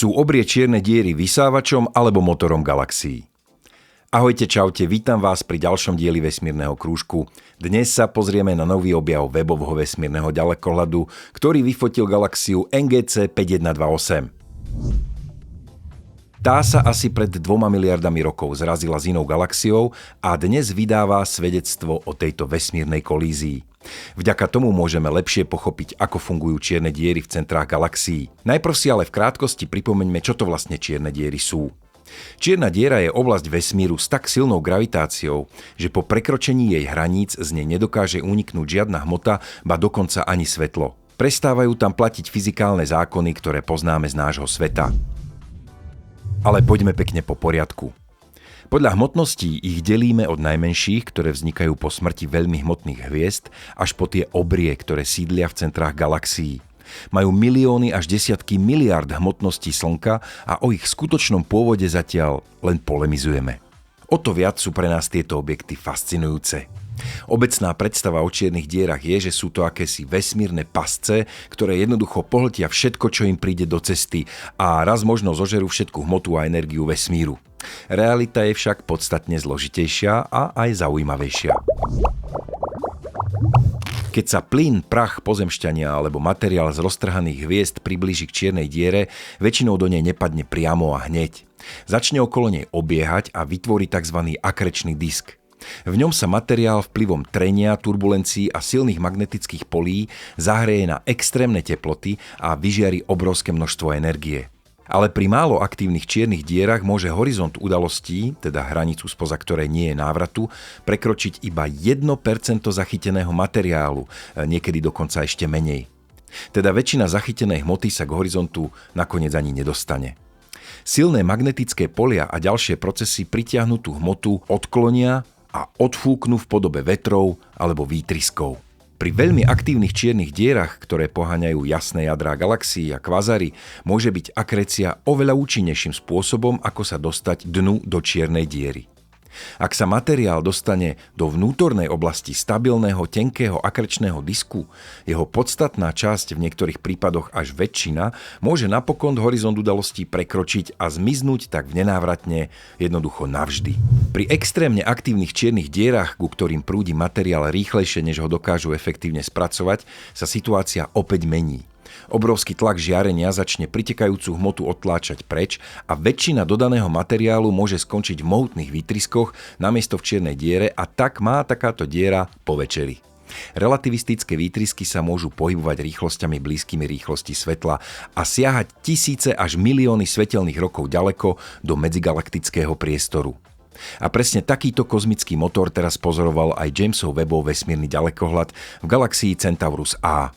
Sú obrie čierne diery vysávačom alebo motorom galaxií? Ahojte, čaute, vítam vás pri ďalšom dieli vesmírneho krúžku. Dnes sa pozrieme na nový objav webového vesmírneho ďalekohľadu, ktorý vyfotil galaxiu NGC 5128. Tá sa asi pred 2 miliardami rokov zrazila s inou galaxiou a dnes vydáva svedectvo o tejto vesmírnej kolízii. Vďaka tomu môžeme lepšie pochopiť, ako fungujú čierne diery v centrách galaxií. Najprv si ale v krátkosti pripomeňme, čo to vlastne čierne diery sú. Čierna diera je oblasť vesmíru s tak silnou gravitáciou, že po prekročení jej hraníc z nej nedokáže uniknúť žiadna hmota, ba dokonca ani svetlo. Prestávajú tam platiť fyzikálne zákony, ktoré poznáme z nášho sveta. Ale poďme pekne po poriadku. Podľa hmotností ich delíme od najmenších, ktoré vznikajú po smrti veľmi hmotných hviezd, až po tie obrie, ktoré sídlia v centrách galaxií. Majú milióny až desiatky miliárd hmotností Slnka a o ich skutočnom pôvode zatiaľ len polemizujeme. O to viac sú pre nás tieto objekty fascinujúce. Obecná predstava o čiernych dierach je, že sú to akési vesmírne pasce, ktoré jednoducho pohltia všetko, čo im príde do cesty a raz možno zožerú všetku hmotu a energiu vesmíru. Realita je však podstatne zložitejšia a aj zaujímavejšia. Keď sa plyn, prach, pozemšťania alebo materiál z roztrhaných hviezd priblíži k čiernej diere, väčšinou do nej nepadne priamo a hneď. Začne okolo nej obiehať a vytvorí tzv. Akrečný disk. V ňom sa materiál vplyvom trenia, turbulencií a silných magnetických polí zahreje na extrémne teploty a vyžiari obrovské množstvo energie. Ale pri málo aktívnych čiernych dierach môže horizont udalostí, teda hranicu spoza ktorej nie je návratu, prekročiť iba 1% zachyteného materiálu, niekedy dokonca ešte menej. Teda väčšina zachytenej hmoty sa k horizontu nakoniec ani nedostane. Silné magnetické polia a ďalšie procesy pritiahnu tú hmotu, odklonia a odfúknú v podobe vetrov alebo výtryskov. Pri veľmi aktívnych čiernych dierach, ktoré poháňajú jasné jadrá galaxií a kvazary, môže byť akrécia oveľa účinnejším spôsobom, ako sa dostať dnu do čiernej diery. Ak sa materiál dostane do vnútornej oblasti stabilného, tenkého akrečného disku, jeho podstatná časť, v niektorých prípadoch až väčšina, môže napokon horizont udalostí prekročiť a zmiznúť tak nenávratne, jednoducho navždy. Pri extrémne aktívnych čiernych dierach, ku ktorým prúdi materiál rýchlejšie, než ho dokážu efektívne spracovať, sa situácia opäť mení. Obrovský tlak žiarenia začne pritekajúcu hmotu odtláčať preč a väčšina dodaného materiálu môže skončiť v mohutných výtryskoch namiesto v čiernej diere a tak má takáto diera po večeri. Relativistické výtrysky sa môžu pohybovať rýchlosťami blízkymi rýchlosti svetla a siahať tisíce až milióny svetelných rokov ďaleko do medzigalaktického priestoru. A presne takýto kozmický motor teraz pozoroval aj Jamesov Webbov vesmírny ďalekohľad v galaxii Centaurus A.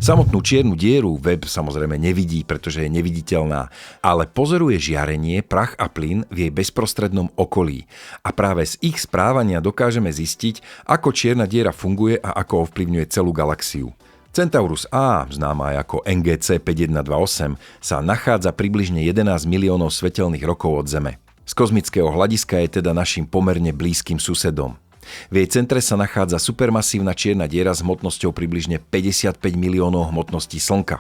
Samotnú čiernu dieru Webb samozrejme nevidí, pretože je neviditeľná, ale pozoruje žiarenie, prach a plyn v jej bezprostrednom okolí a práve z ich správania dokážeme zistiť, ako čierna diera funguje a ako ovplyvňuje celú galaxiu. Centaurus A, známa aj ako NGC 5128, sa nachádza približne 11 miliónov svetelných rokov od Zeme. Z kozmického hľadiska je teda našim pomerne blízkym susedom. V jej centre sa nachádza supermasívna čierna diera s hmotnosťou približne 55 miliónov hmotností Slnka.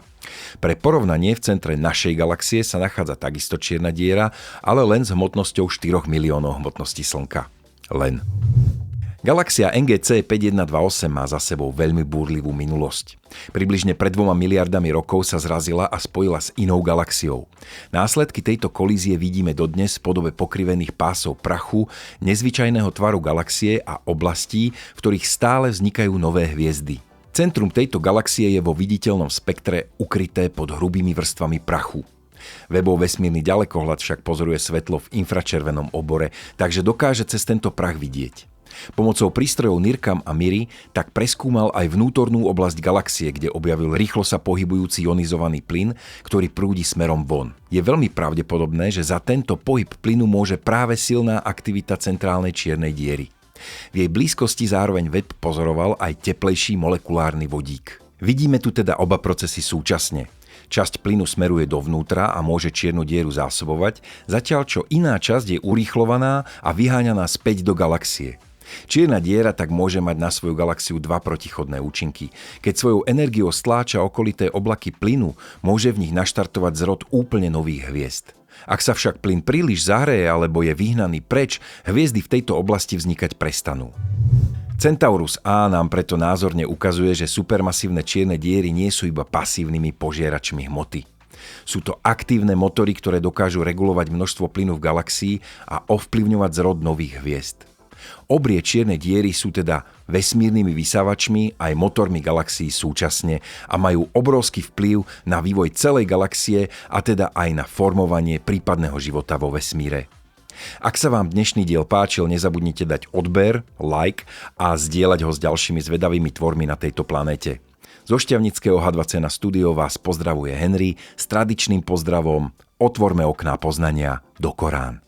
Pre porovnanie v centre našej galaxie sa nachádza takisto čierna diera, ale len s hmotnosťou 4 miliónov hmotností Slnka. Len. Galaxia NGC 5128 má za sebou veľmi búrlivú minulosť. Približne pred 2 miliardami rokov sa zrazila a spojila s inou galaxiou. Následky tejto kolízie vidíme dodnes v podobe pokrivených pásov prachu, nezvyčajného tvaru galaxie a oblastí, v ktorých stále vznikajú nové hviezdy. Centrum tejto galaxie je vo viditeľnom spektre ukryté pod hrubými vrstvami prachu. Webbov vesmírny ďalekohľad však pozoruje svetlo v infračervenom obore, takže dokáže cez tento prach vidieť. Pomocou prístrojov NIRCam a MIRI tak preskúmal aj vnútornú oblasť galaxie, kde objavil rýchlo sa pohybujúci ionizovaný plyn, ktorý prúdi smerom von. Je veľmi pravdepodobné, že za tento pohyb plynu môže práve silná aktivita centrálnej čiernej diery. V jej blízkosti zároveň Webb pozoroval aj teplejší molekulárny vodík. Vidíme tu teda oba procesy súčasne. Časť plynu smeruje dovnútra a môže čiernu dieru zásobovať, zatiaľ čo iná časť je urýchlovaná a vyháňaná späť do galaxie. Čierna diera tak môže mať na svoju galaxiu dva protichodné účinky. Keď svojou energiou stláča okolité oblaky plynu, môže v nich naštartovať zrod úplne nových hviezd. Ak sa však plyn príliš zahreje alebo je vyhnaný preč, hviezdy v tejto oblasti vznikať prestanú. Centaurus A nám preto názorne ukazuje, že supermasívne čierne diery nie sú iba pasívnymi požieračmi hmoty. Sú to aktívne motory, ktoré dokážu regulovať množstvo plynu v galaxii a ovplyvňovať zrod nových hviezd. Obrie čierne diery sú teda vesmírnymi vysávačmi aj motormi galaxií súčasne a majú obrovský vplyv na vývoj celej galaxie a teda aj na formovanie prípadného života vo vesmíre. Ak sa vám dnešný diel páčil, nezabudnite dať odber, like a zdieľať ho s ďalšími zvedavými tvormi na tejto planéte. Zo šťavnického H2C na studio vás pozdravuje Henry s tradičným pozdravom: otvorme okná poznania do Korán.